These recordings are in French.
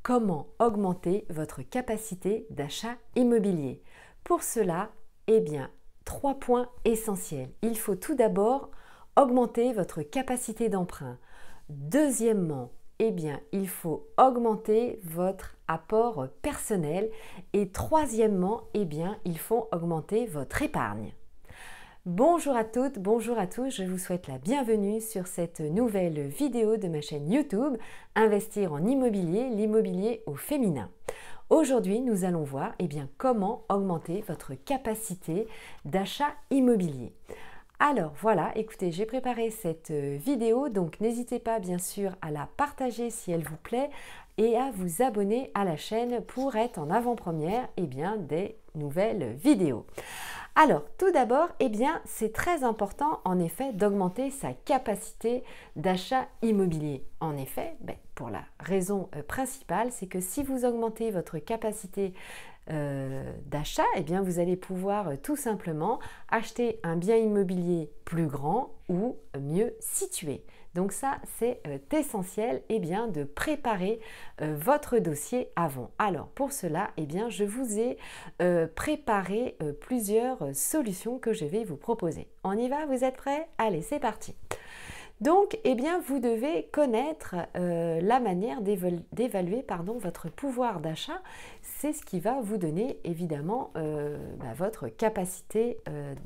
comment augmenter votre capacité d'achat immobilier. Pour cela, eh bien, 3 points essentiels. Il faut tout d'abord augmenter votre capacité d'emprunt. Deuxièmement, eh bien, il faut augmenter votre apport personnel. Et troisièmement, eh bien, il faut augmenter votre épargne. Bonjour à toutes, bonjour à tous, je vous souhaite la bienvenue sur cette nouvelle vidéo de ma chaîne YouTube Investir en immobilier, l'immobilier au féminin. Aujourd'hui, nous allons voir eh bien, comment augmenter votre capacité d'achat immobilier. Alors voilà, écoutez, j'ai préparé cette vidéo, donc n'hésitez pas bien sûr à la partager si elle vous plaît et à vous abonner à la chaîne pour être en avant-première eh bien, des nouvelles vidéos. Alors, tout d'abord, eh bien, c'est très important en effet d'augmenter sa capacité d'achat immobilier. En effet, pour la raison principale, c'est que si vous augmentez votre capacité d'achat, eh bien, vous allez pouvoir tout simplement acheter un bien immobilier plus grand ou mieux situé. Donc ça, c'est essentiel eh bien, de préparer votre dossier avant. Alors pour cela, eh bien, je vous ai préparé plusieurs solutions que je vais vous proposer. On y va? Vous êtes prêts? Allez, c'est parti! Donc, eh bien, vous devez connaître la manière d'évaluer votre pouvoir d'achat. C'est ce qui va vous donner évidemment votre capacité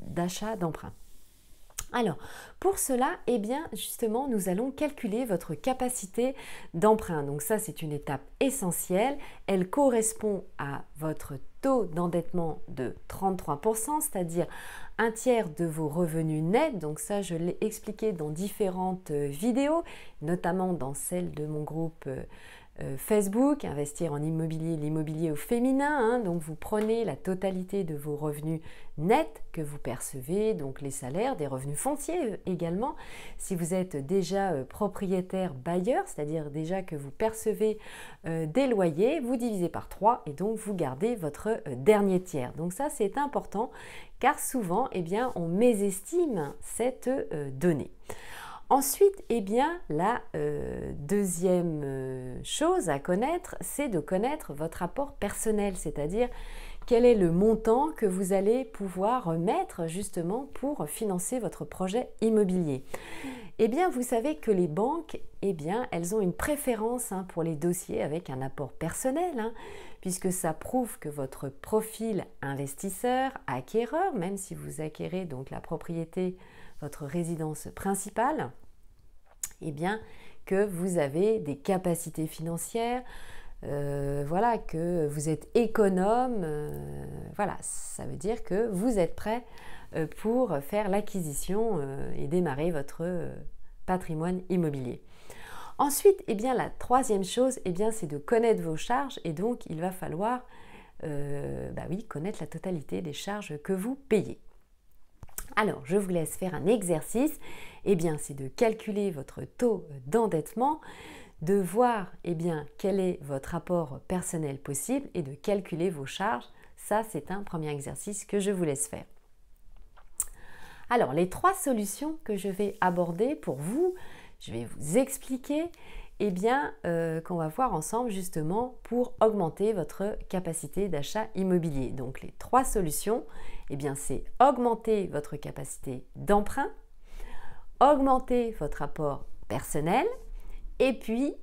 d'achat d'emprunt. Alors, pour cela, eh bien, justement, nous allons calculer votre capacité d'emprunt. Donc ça, c'est une étape essentielle. Elle correspond à votre taux d'endettement de 33%, c'est-à-dire un tiers de vos revenus nets. Donc ça, je l'ai expliqué dans différentes vidéos, notamment dans celle de mon groupe Facebook, Investir en immobilier, l'immobilier au féminin. Donc vous prenez la totalité de vos revenus nets que vous percevez, donc les salaires, des revenus fonciers également. Si vous êtes déjà propriétaire bailleur, c'est-à-dire déjà que vous percevez des loyers, vous divisez par 3 et donc vous gardez votre dernier tiers. Donc ça, c'est important car souvent, eh bien, on mésestime cette donnée. Ensuite, eh bien, la deuxième chose à connaître, c'est de connaître votre apport personnel, c'est-à-dire quel est le montant que vous allez pouvoir mettre justement pour financer votre projet immobilier. Eh bien, vous savez que les banques, eh bien, elles ont une préférence pour les dossiers avec un apport personnel, puisque ça prouve que votre profil investisseur, acquéreur, même si vous acquérez donc la propriété, votre résidence principale, eh bien, que vous avez des capacités financières, voilà, que vous êtes économe, voilà, ça veut dire que vous êtes prêt pour faire l'acquisition et démarrer votre patrimoine immobilier. Ensuite, eh bien, la troisième chose, eh bien, c'est de connaître vos charges et donc il va falloir connaître la totalité des charges que vous payez. Alors, je vous laisse faire un exercice. Eh bien, c'est de calculer votre taux d'endettement, de voir eh bien, quel est votre apport personnel possible et de calculer vos charges. Ça, c'est un premier exercice que je vous laisse faire. Alors, les 3 solutions que je vais aborder pour vous, je vais vous expliquer eh bien, qu'on va voir ensemble justement pour augmenter votre capacité d'achat immobilier. Donc les 3 solutions, eh bien, c'est augmenter votre capacité d'emprunt, augmenter votre apport personnel et puis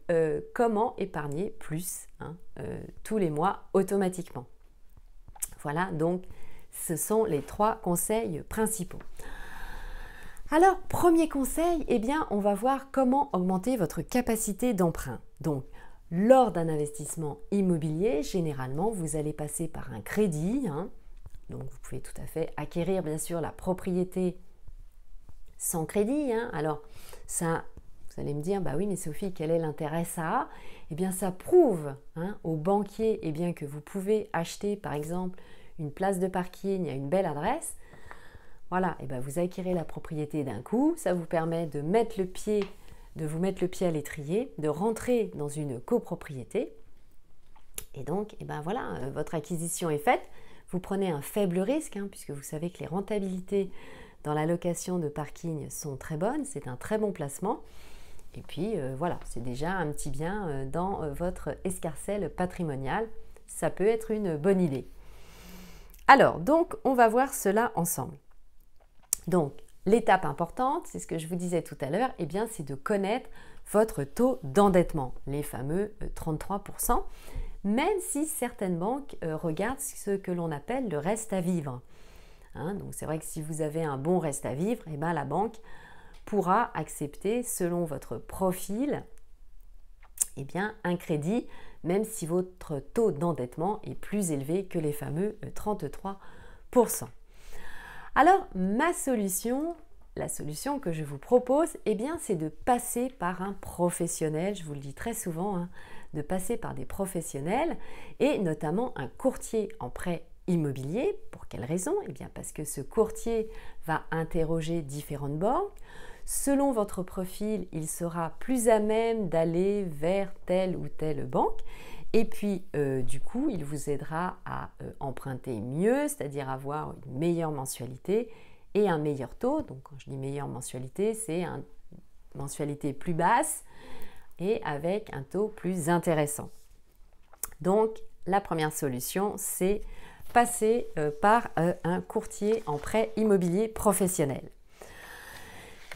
comment épargner plus tous les mois automatiquement. Voilà, donc ce sont les 3 conseils principaux. Alors, premier conseil, eh bien, on va voir comment augmenter votre capacité d'emprunt. Donc, lors d'un investissement immobilier, généralement, vous allez passer par un crédit. Donc, vous pouvez tout à fait acquérir, bien sûr, la propriété sans crédit. Alors, ça, vous allez me dire, bah oui, mais Sophie, quel est l'intérêt ça a? Eh bien, ça prouve aux banquiers eh bien, que vous pouvez acheter, par exemple, une place de parking à une belle adresse. Voilà, et bien vous acquérez la propriété d'un coup, ça vous permet de vous mettre le pied à l'étrier, de rentrer dans une copropriété. Et donc, eh ben voilà, votre acquisition est faite. Vous prenez un faible risque, puisque vous savez que les rentabilités dans la location de parking sont très bonnes, c'est un très bon placement. Et puis voilà, c'est déjà un petit bien dans votre escarcelle patrimoniale. Ça peut être une bonne idée. Alors, donc, on va voir cela ensemble. Donc, l'étape importante, c'est ce que je vous disais tout à l'heure, eh bien, c'est de connaître votre taux d'endettement, les fameux 33%, même si certaines banques regardent ce que l'on appelle le reste à vivre. Hein, donc, c'est vrai que si vous avez un bon reste à vivre, eh bien, la banque pourra accepter, selon votre profil, eh bien, un crédit, même si votre taux d'endettement est plus élevé que les fameux 33%. Alors, ma solution, la solution que je vous propose, eh bien, c'est de passer par un professionnel, je vous le dis très souvent, hein, de passer par des professionnels et notamment un courtier en prêt immobilier. Pour quelle raison? Eh bien, parce que ce courtier va interroger différentes banques. Selon votre profil, il sera plus à même d'aller vers telle ou telle banque. Et puis, du coup, il vous aidera à emprunter mieux, c'est-à-dire avoir une meilleure mensualité et un meilleur taux. Donc, quand je dis meilleure mensualité, c'est une mensualité plus basse et avec un taux plus intéressant. Donc, la première solution, c'est passer par un courtier en prêt immobilier professionnel.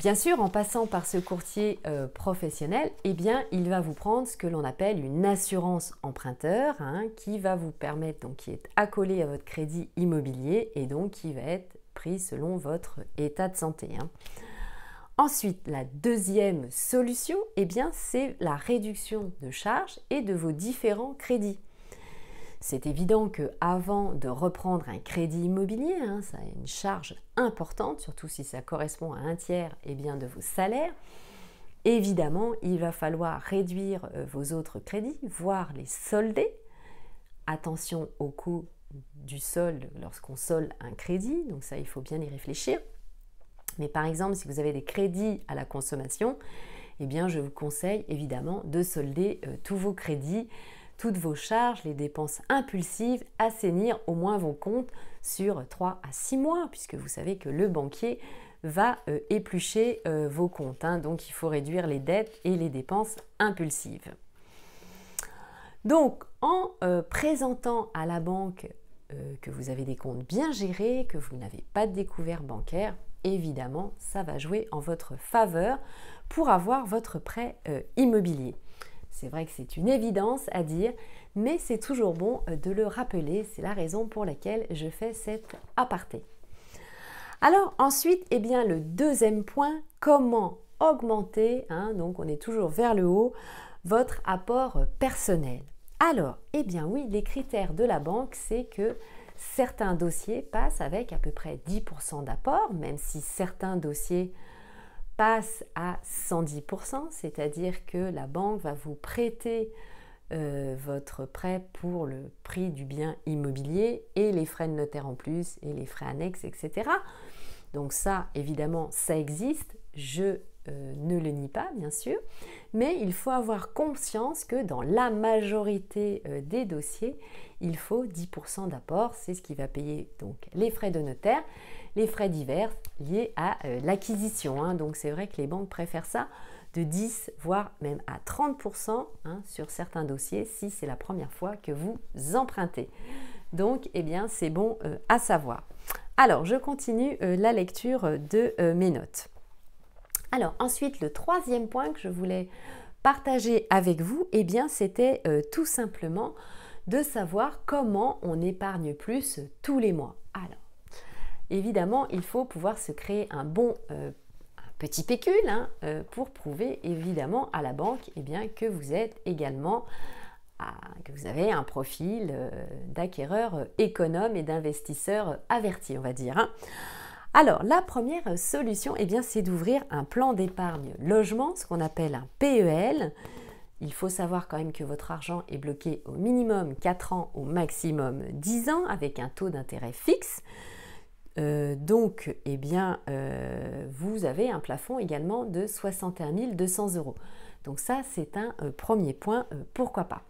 Bien sûr, en passant par ce courtier professionnel, eh bien, il va vous prendre ce que l'on appelle une assurance emprunteur, hein, qui va vous permettre, donc qui est accolée à votre crédit immobilier et donc qui va être pris selon votre état de santé. Hein. Ensuite, la deuxième solution, eh bien, c'est la réduction de charges et de vos différents crédits. C'est évident qu'avant de reprendre un crédit immobilier, hein, ça a une charge importante, surtout si ça correspond à un tiers eh bien, de vos salaires. Évidemment, il va falloir réduire vos autres crédits, voire les solder. Attention au coût du solde lorsqu'on solde un crédit, donc ça, il faut bien y réfléchir. Mais par exemple, si vous avez des crédits à la consommation, eh bien, je vous conseille évidemment de solder tous vos crédits, toutes vos charges, les dépenses impulsives, assainir au moins vos comptes sur 3 à 6 mois, puisque vous savez que le banquier va éplucher vos comptes. Hein, donc, il faut réduire les dettes et les dépenses impulsives. Donc, en présentant à la banque que vous avez des comptes bien gérés, que vous n'avez pas de découvert bancaire, évidemment, ça va jouer en votre faveur pour avoir votre prêt immobilier. C'est vrai que c'est une évidence à dire, mais c'est toujours bon de le rappeler. C'est la raison pour laquelle je fais cet aparté. Alors ensuite, eh bien, le deuxième point, comment augmenter, hein, donc on est toujours vers le haut, votre apport personnel. Alors, eh bien oui, les critères de la banque, c'est que certains dossiers passent avec à peu près 10% d'apport, même si certains dossiers passe à 110%, c'est-à-dire que la banque va vous prêter votre prêt pour le prix du bien immobilier et les frais de notaire en plus et les frais annexes, etc. Donc ça, évidemment, ça existe, je ne le nie pas, bien sûr, mais il faut avoir conscience que dans la majorité des dossiers, il faut 10% d'apport, c'est ce qui va payer donc les frais de notaire, les frais divers liés à l'acquisition. Hein. Donc c'est vrai que les banques préfèrent ça de 10 voire même à 30% hein, sur certains dossiers si c'est la première fois que vous empruntez. Donc eh bien c'est bon à savoir. Alors je continue la lecture de mes notes. Alors ensuite le troisième point que je voulais partager avec vous, eh bien c'était tout simplement de savoir comment on épargne plus tous les mois. Alors évidemment, il faut pouvoir se créer un bon petit pécule hein, pour prouver évidemment à la banque eh bien, que vous êtes également, que vous avez un profil d'acquéreur économe et d'investisseur averti, on va dire. Hein. Alors, la première solution, eh bien, c'est d'ouvrir un plan d'épargne logement, ce qu'on appelle un PEL. Il faut savoir quand même que votre argent est bloqué au minimum 4 ans, au maximum 10 ans, avec un taux d'intérêt fixe. Donc, eh bien, vous avez un plafond également de 61 200 €. Donc ça, c'est un premier point, pourquoi pas.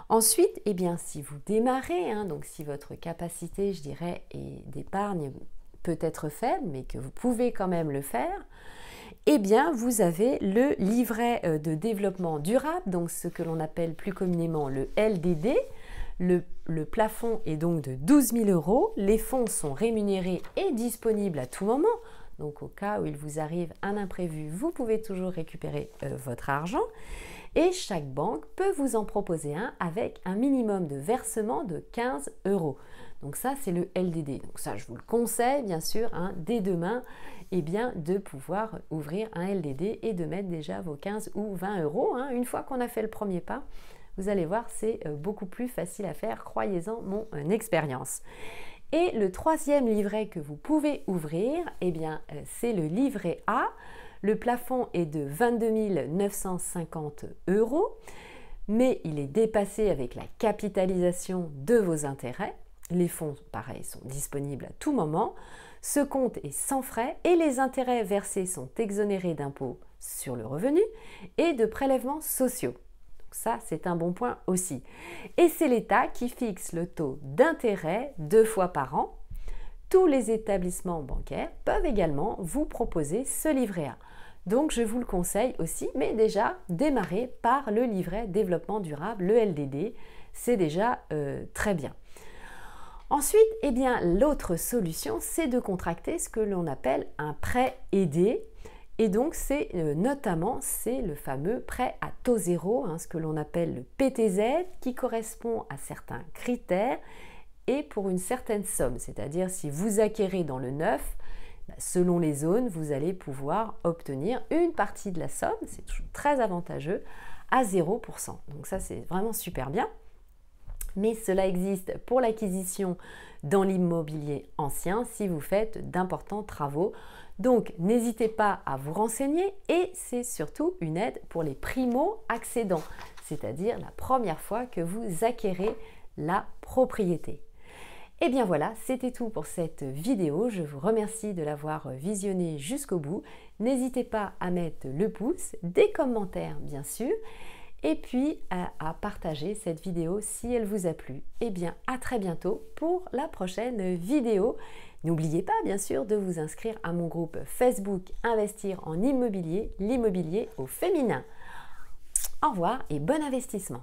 Ensuite, eh bien, si vous démarrez, hein, donc si votre capacité, je dirais, d'épargne peut être faible, mais que vous pouvez quand même le faire, eh bien vous avez le livret de développement durable, donc ce que l'on appelle plus communément le LDD. Le plafond est donc de 12 000 €. Les fonds sont rémunérés et disponibles à tout moment. Donc au cas où il vous arrive un imprévu, vous pouvez toujours récupérer votre argent. Et chaque banque peut vous en proposer un avec un minimum de versement de 15 €. Donc ça, c'est le LDD. Donc ça, je vous le conseille, bien sûr, hein, dès demain, eh bien, de pouvoir ouvrir un LDD et de mettre déjà vos 15 ou 20 €. Hein. Une fois qu'on a fait le premier pas, vous allez voir, c'est beaucoup plus facile à faire, croyez-en mon expérience. Et le troisième livret que vous pouvez ouvrir, eh bien, c'est le livret A. Le plafond est de 22 950 €, mais il est dépassé avec la capitalisation de vos intérêts. Les fonds, pareil, sont disponibles à tout moment. Ce compte est sans frais et les intérêts versés sont exonérés d'impôts sur le revenu et de prélèvements sociaux. Donc ça, c'est un bon point aussi. Et c'est l'État qui fixe le taux d'intérêt 2 fois par an. Tous les établissements bancaires peuvent également vous proposer ce livret A. Donc je vous le conseille aussi, mais déjà démarrez par le livret développement durable, le LDD, c'est déjà très bien. Ensuite, eh bien, l'autre solution, c'est de contracter ce que l'on appelle un prêt aidé. Et donc, c'est notamment le fameux prêt à taux zéro, hein, ce que l'on appelle le PTZ, qui correspond à certains critères et pour une certaine somme. C'est-à-dire, si vous acquérez dans le neuf, selon les zones, vous allez pouvoir obtenir une partie de la somme, c'est toujours très avantageux, à 0%. Donc ça, c'est vraiment super bien. Mais cela existe pour l'acquisition dans l'immobilier ancien si vous faites d'importants travaux. Donc n'hésitez pas à vous renseigner et c'est surtout une aide pour les primo-accédants, c'est-à-dire la première fois que vous acquérez la propriété. Et bien voilà, c'était tout pour cette vidéo. Je vous remercie de l'avoir visionnée jusqu'au bout. N'hésitez pas à mettre le pouce, des commentaires bien sûr, et puis à partager cette vidéo si elle vous a plu. Et bien à très bientôt pour la prochaine vidéo. N'oubliez pas bien sûr de vous inscrire à mon groupe Facebook Investir en immobilier, l'immobilier au féminin. Au revoir et bon investissement.